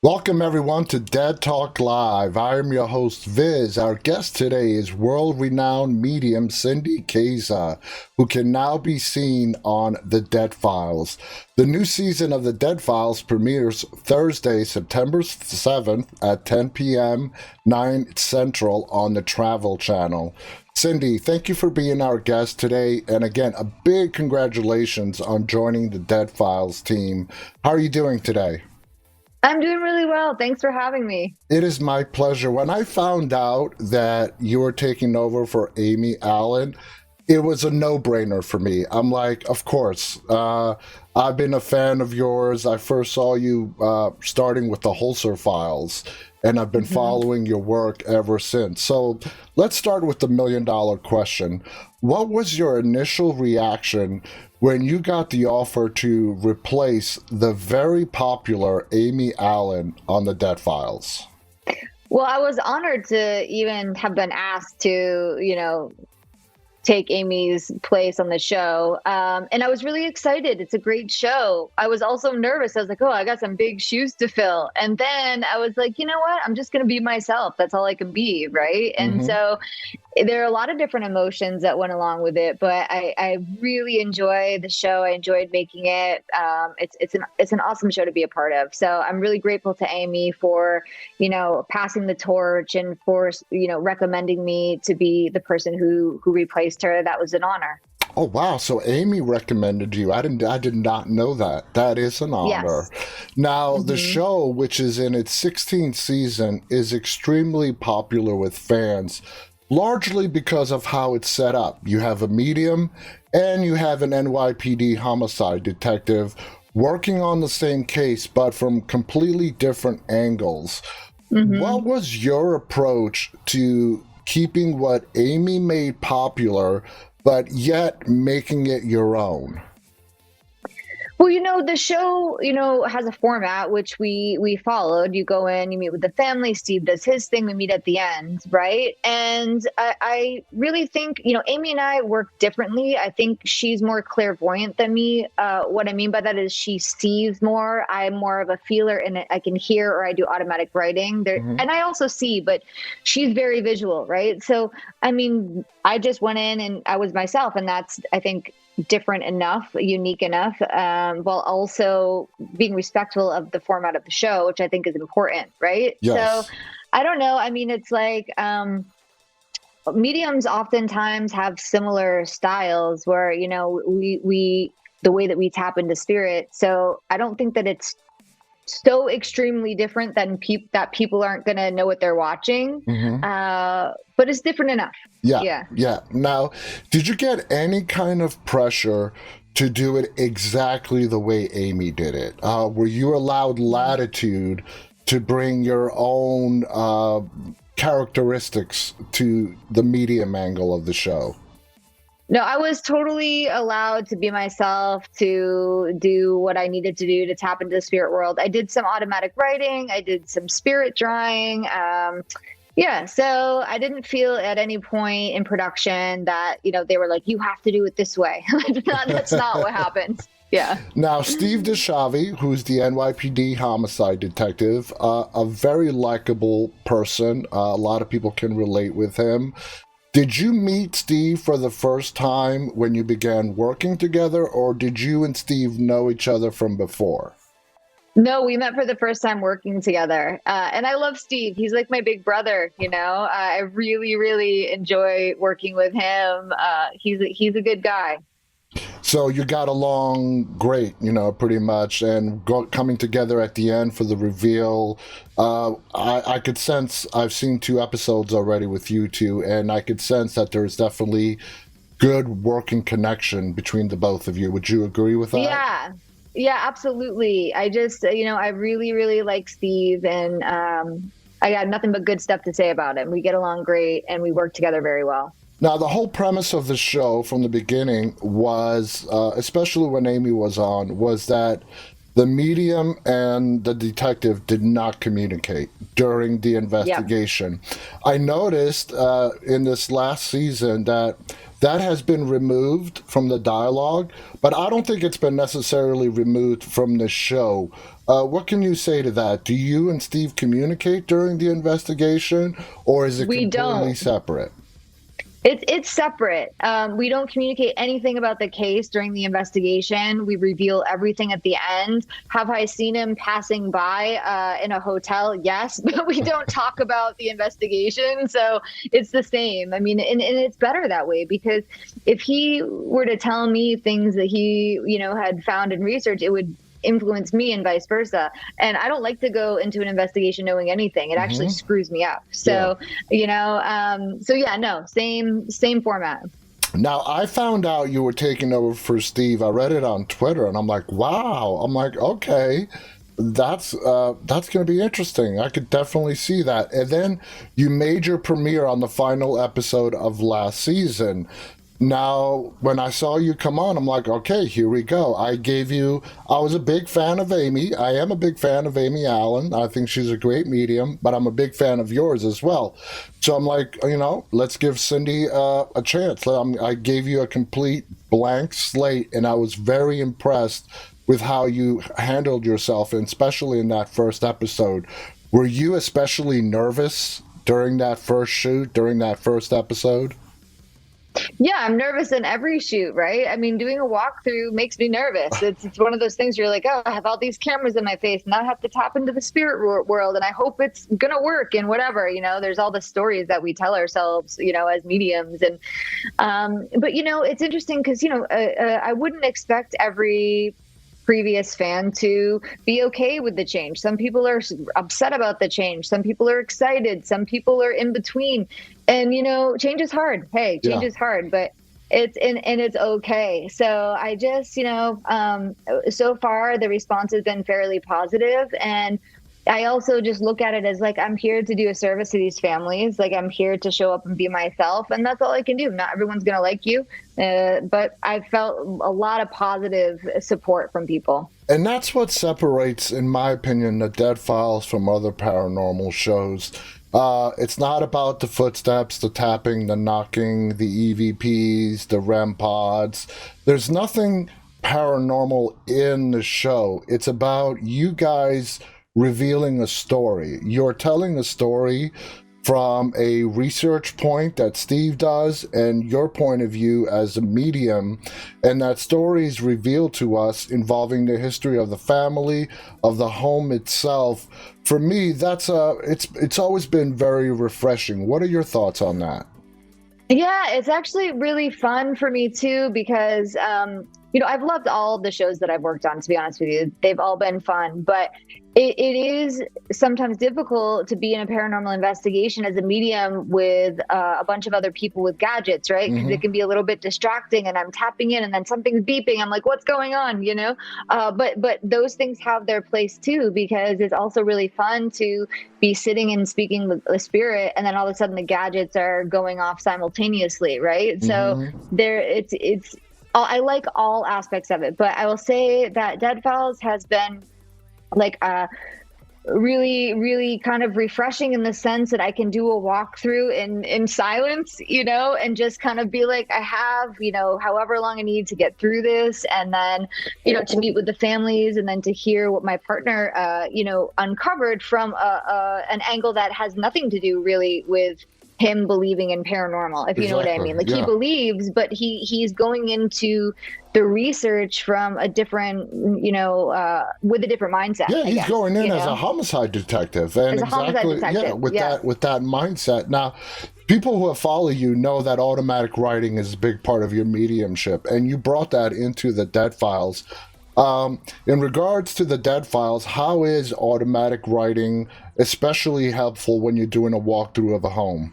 Welcome everyone to Dead Talk Live. I am your host Viz. Our guest today is world-renowned medium Cindy Kaza, who can now be seen on The Dead Files. The new season of The Dead Files premieres Thursday, September 7th at 10 p.m., 9 Central on the Travel Channel. Cindy, thank you for being our guest today. And again, a big congratulations on joining the Dead Files team. How are you doing today? I'm doing really well. Thanks for having me. It is my pleasure. When I found out that you were taking over for Amy Allen, it was a no-brainer for me. I'm like, of course. I've been a fan of yours. I first saw you starting with the Holzer Files, and I've been hmm following your work ever since. So let's start with the million-dollar question. What was your initial reaction when you got the offer to replace the very popular Amy Allen on the Dead Files? Well, I was honored to even have been asked to, take Amy's place on the show. And I was really excited. It's a great show. I was also nervous. I was like, oh, I got some big shoes to fill. And then I was like, you know what? I'm just going to be myself. That's all I can be. Right. And Hmm. so there are a lot of different emotions that went along with it, but I really enjoy the show. I enjoyed making it. It's an awesome show to be a part of. So I'm really grateful to Amy for passing the torch and for recommending me to be the person who replaced her. That was an honor. Oh wow! So Amy recommended you. I did not know that. That is an honor. Yes. Now the hmm show, which is in its 16th season, is extremely popular with fans, largely because of how it's set up. You have a medium, and you have an NYPD homicide detective working on the same case, but from completely different angles. What hmm was your approach to keeping what Amy made popular, but yet making it your own? Well, the show, has a format which we followed. You go in, you meet with the family. Steve does his thing. We meet at the end, right? And I really think, Amy and I work differently. I think she's more clairvoyant than me. What I mean by that is she sees more. I'm more of a feeler, and I can hear, or I do automatic writing. There, Hmm. and I also see, but she's very visual, right? So, I mean, I just went in and I was myself, and that's, I think, different enough, unique enough, while also being respectful of the format of the show, which I think is important, right? So Yes. I don't know. I mean, it's like mediums oftentimes have similar styles where, we the way that we tap into spirit. So I don't think that it's so extremely different than that people aren't going to know what they're watching. Hmm. But it's different enough. Yeah. Yeah. Yeah. Now, did you get any kind of pressure to do it exactly the way Amy did it? Were you allowed latitude to bring your own characteristics to the medium angle of the show? No, I was totally allowed to be myself, to do what I needed to do to tap into the spirit world. I did some automatic writing, I did some spirit drawing. Yeah, so I didn't feel at any point in production that, they were like, you have to do it this way. That's not what happened. Yeah. Now, Steve DeShavi, who's the NYPD homicide detective, a very likable person. A lot of people can relate with him. Did you meet Steve for the first time when you began working together, or did you and Steve know each other from before? No, we met for the first time working together. And I love Steve. He's like my big brother, I really, really enjoy working with him. He's a good guy. So you got along great, pretty much, and coming together at the end for the reveal. I could sense, I've seen two episodes already with you two, and I could sense that there's definitely good working connection between the both of you. Would you agree with that? Yeah. Yeah, absolutely. I just, I really, really like Steve, and I got nothing but good stuff to say about him. We get along great and we work together very well. Now, the whole premise of the show from the beginning was, especially when Amy was on, was that the medium and the detective did not communicate during the Yep. investigation. I noticed in this last season that that has been removed from the dialogue, but I don't think it's been necessarily removed from the show. What can you say to that? Do you and Steve communicate during the investigation, or is it We completely don't. separate? It's separate. We don't communicate anything about the case during the investigation. We reveal everything at the end. Have I seen him passing by in a hotel? Yes, but we don't talk about the investigation. So it's the same. I mean, and it's better that way, because if he were to tell me things that he, had found in research, it would influence me and vice versa. And I don't like to go into an investigation knowing anything. It actually Hmm. screws me up. Yeah. So yeah, no, same format. Now, I found out you were taking over for Steve. I read it on Twitter, and I'm like, wow. I'm like, okay, that's going to be interesting. I could definitely see that. And then you made your premiere on the final episode of last season. Now, when I saw you come on, I'm like, okay, here we go. I was a big fan of Amy. I am a big fan of Amy Allen. I think she's a great medium, but I'm a big fan of yours as well. So I'm like, let's give Cindy a chance. I gave you a complete blank slate, and I was very impressed with how you handled yourself, and especially in that first episode. Were you especially nervous during that first shoot, during that first episode? Yeah, I'm nervous in every shoot, right? I mean, doing a walkthrough makes me nervous. It's one of those things where you're like, oh, I have all these cameras in my face, and I have to tap into the spirit world, and I hope it's gonna work and whatever. There's all the stories that we tell ourselves, as mediums, and but it's interesting because I wouldn't expect every previous fan to be okay with the change. Some people are upset about the change. Some people are excited. Some people are in between. And change is hard. Hey, change Yeah. is hard, but and it's okay. So I just, so far the response has been fairly positive, and I also just look at it as like I'm here to do a service to these families. Like I'm here to show up and be myself, and that's all I can do. Not everyone's gonna like you, but I felt a lot of positive support from people. And that's what separates, in my opinion, the Dead Files from other paranormal shows. It's not about the footsteps, the tapping, the knocking, the EVPs, the REM pods. There's nothing paranormal in the show. It's about you guys revealing a story. You're telling a story from a research point that Steve does and your point of view as a medium, and that story is revealed to us involving the history of the family, of the home itself. For me, it's always been very refreshing. What are your thoughts on that? Yeah, it's actually really fun for me too because I've loved all the shows that I've worked on, to be honest with you. They've all been fun, but it is sometimes difficult to be in a paranormal investigation as a medium with a bunch of other people with gadgets, right? Because Hmm. it can be a little bit distracting, and I'm tapping in and then something's beeping. I'm like, what's going on? But those things have their place too, because it's also really fun to be sitting and speaking with the spirit, and then all of a sudden the gadgets are going off simultaneously, right? So Hmm. it's I like all aspects of it, but I will say that Dead Files has been like really, really kind of refreshing in the sense that I can do a walkthrough in silence, and just kind of be like, I have, however long I need to get through this, and then, to meet with the families, and then to hear what my partner, uncovered from an angle that has nothing to do really with him believing in paranormal, if you know what I Exactly. mean. Like he Yeah. believes, but he's going into the research from a different, with a different mindset, Yeah, I he's guess, going in as a homicide detective, and as a homicide exactly, yeah, detective. with Yeah. that mindset. Now, people who follow you know that automatic writing is a big part of your mediumship, and you brought that into the Dead Files. In regards to the Dead Files, how is automatic writing especially helpful when you're doing a walkthrough of a home?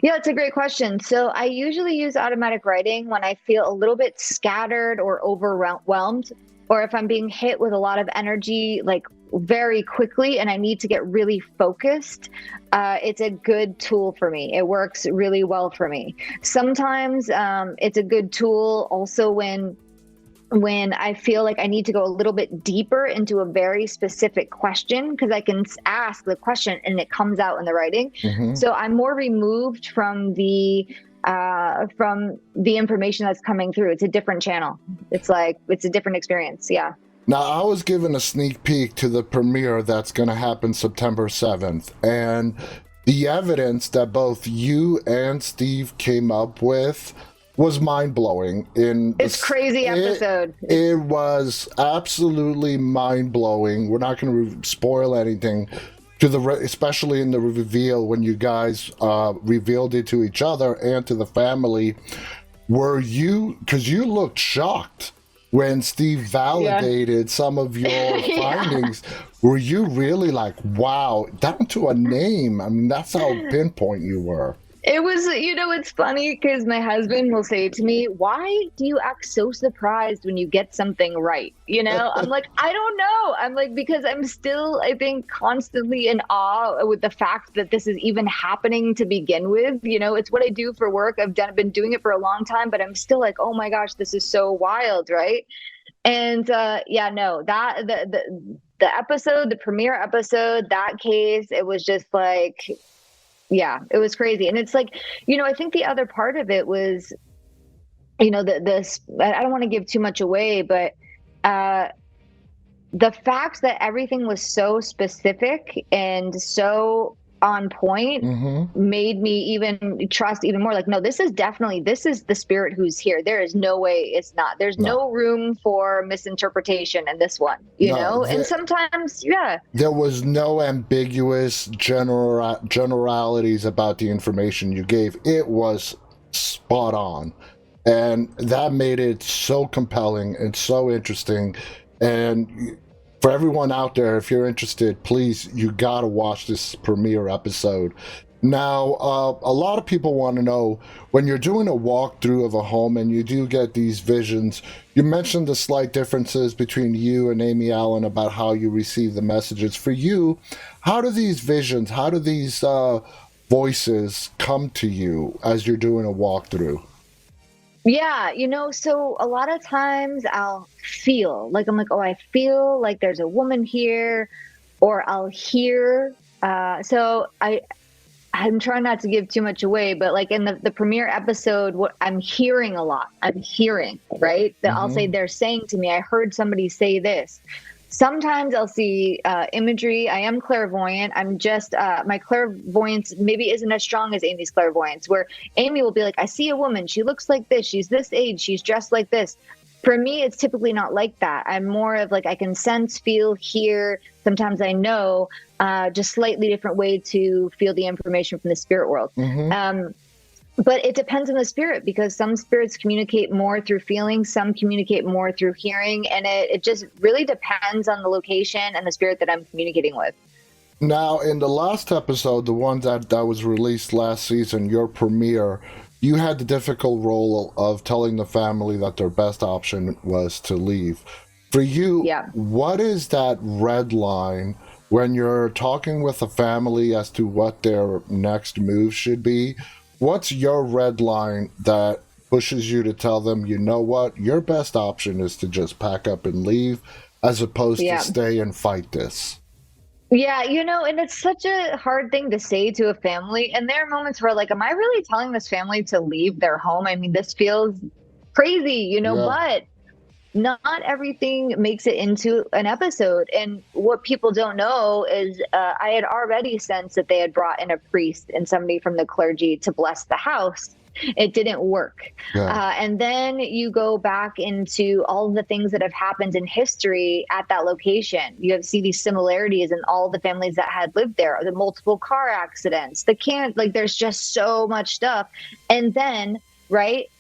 Yeah, it's a great question. So I usually use automatic writing when I feel a little bit scattered or overwhelmed, or if I'm being hit with a lot of energy, like very quickly, and I need to get really focused. It's a good tool for me. It works really well for me. Sometimes it's a good tool also when when I feel like I need to go a little bit deeper into a very specific question, because I can ask the question and it comes out in the writing. Mm-hmm. So I'm more removed from the information that's coming through. It's a different channel. It's a different experience. Yeah. Now, I was given a sneak peek to the premiere that's going to happen September 7th, and the evidence that both you and Steve came up with was mind-blowing. It's crazy episode. It was absolutely mind-blowing. We're not going to spoil anything, especially in the reveal when you guys revealed it to each other and to the family. Because you looked shocked when Steve validated some of your findings. Were you really like, wow, down to a name? I mean, that's how pinpoint you were. It was, it's funny because my husband will say to me, why do you act so surprised when you get something right? I'm like, I don't know. I'm like, because I'm still, I think, constantly in awe with the fact that this is even happening to begin with. It's what I do for work. I've been doing it for a long time, but I'm still like, oh my gosh, this is so wild, right? And that the episode, the premiere episode, that case, it was just like, yeah, it was crazy. And it's like, I think the other part of it was, I don't want to give too much away, but the fact that everything was so specific and so on point made me even trust even more. Like, no, this is the spirit who's here. There is no way it's not. There's no room for misinterpretation in this one, and sometimes, there was no ambiguous generalities about the information you gave. It was spot on, and that made it so compelling and so interesting. And for everyone out there, if you're interested, please, you gotta watch this premiere episode. Now, a lot of people want to know, when you're doing a walkthrough of a home and you do get these visions, you mentioned the slight differences between you and Amy Allen about how you receive the messages. For you, how do these visions, how do these voices come to you as you're doing a walkthrough? Yeah, so a lot of times I'll feel like, I feel like there's a woman here, or I'll hear. So I'm trying not to give too much away, but like in the premiere episode, what I'm hearing a lot. I'm hearing, right? That I'll say, they're saying to me, I heard somebody say this. Sometimes I'll see imagery. I am clairvoyant. I'm just, my clairvoyance maybe isn't as strong as Amy's clairvoyance, where Amy will be like, I see a woman. She looks like this. She's this age. She's dressed like this. For me, it's typically not like that. I'm more of like, I can sense, feel, hear. Sometimes I know, just slightly different way to feel the information from the spirit world. But it depends on the spirit, because some spirits communicate more through feeling, some communicate more through hearing, and it just really depends on the location and the spirit that I'm communicating with. Now, in the last episode, the one that was released last season, your premiere, you had the difficult role of telling the family that their best option was to leave. For you, what is that red line when you're talking with a family as to what their next move should be? What's your red line that pushes you to tell them, you know what, your best option is to just pack up and leave, as opposed to stay and fight this? Yeah, and it's such a hard thing to say to a family. And there are moments where, like, am I really telling this family to leave their home? I mean, this feels crazy, but not everything makes it into an episode. And what people don't know is I had already sensed that they had brought in a priest and somebody from the clergy to bless the house. It didn't work. And then you go back into all of the things that have happened in history at that location. You see these similarities in all the families that had lived there, the multiple car accidents, there's just so much stuff. And then, right,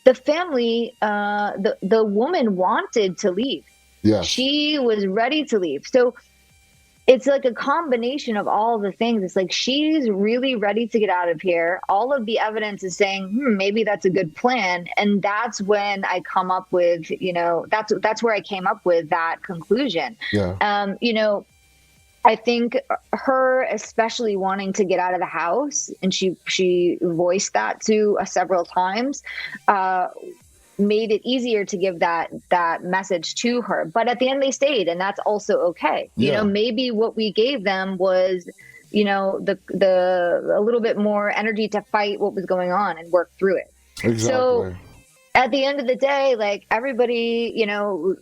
the family, the woman wanted to leave. Yes. She was ready to leave. So it's like a combination of all the things. It's like, she's really ready to get out of here. All of the evidence is saying, maybe that's a good plan. And that's when I come up with, that's where I came up with that conclusion. Yeah. I think her especially wanting to get out of the house, and she voiced that to several times, made it easier to give that message to her. But at the end they stayed, and that's also okay. You know, maybe what we gave them was, you know, the a little bit more energy to fight what was going on and work through it. Exactly. So at the end of the day, like, everybody, you know,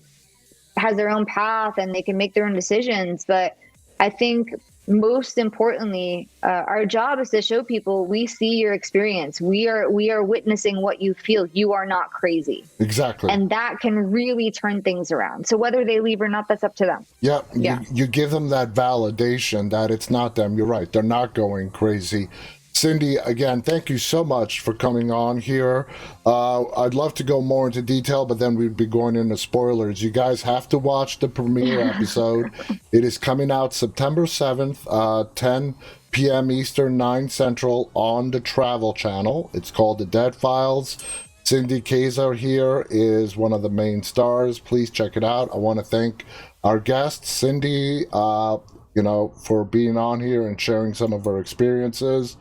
has their own path and they can make their own decisions. But I think most importantly, our job is to show people we see your experience. We are witnessing what you feel. You are not crazy. Exactly. And that can really turn things around. So whether they leave or not, that's up to them. Yeah. Yeah. You give them that validation that it's not them. You're right. They're not going crazy. Cindy, again, thank you so much for coming on here. I'd love to go more into detail, but then we'd be going into spoilers. You guys have to watch the premiere episode. It is coming out September 7th, 10 p.m. Eastern, 9 Central on the Travel Channel. It's called The Dead Files. Cindy Kaza here is one of the main stars. Please check it out. I want to thank our guest, Cindy, you know, for being on here and sharing some of her experiences.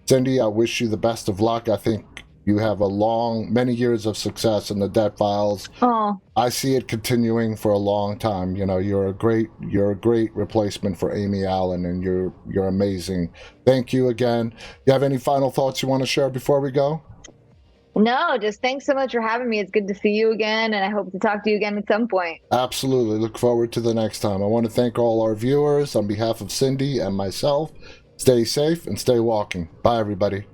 Cindy, I wish you the best of luck. I think you have many years of success in the Dead Files. Oh, I see it continuing for a long time. You know, you're a great replacement for Amy Allen, and you're amazing. Thank you again. You have any final thoughts you want to share before we go? no, just thanks so much for having me. It's good to see you again, and I hope to talk to you again at some point. Absolutely. Look forward to the next time. I want to thank all our viewers on behalf of Cindy and myself. Stay safe and stay walking. Bye, everybody.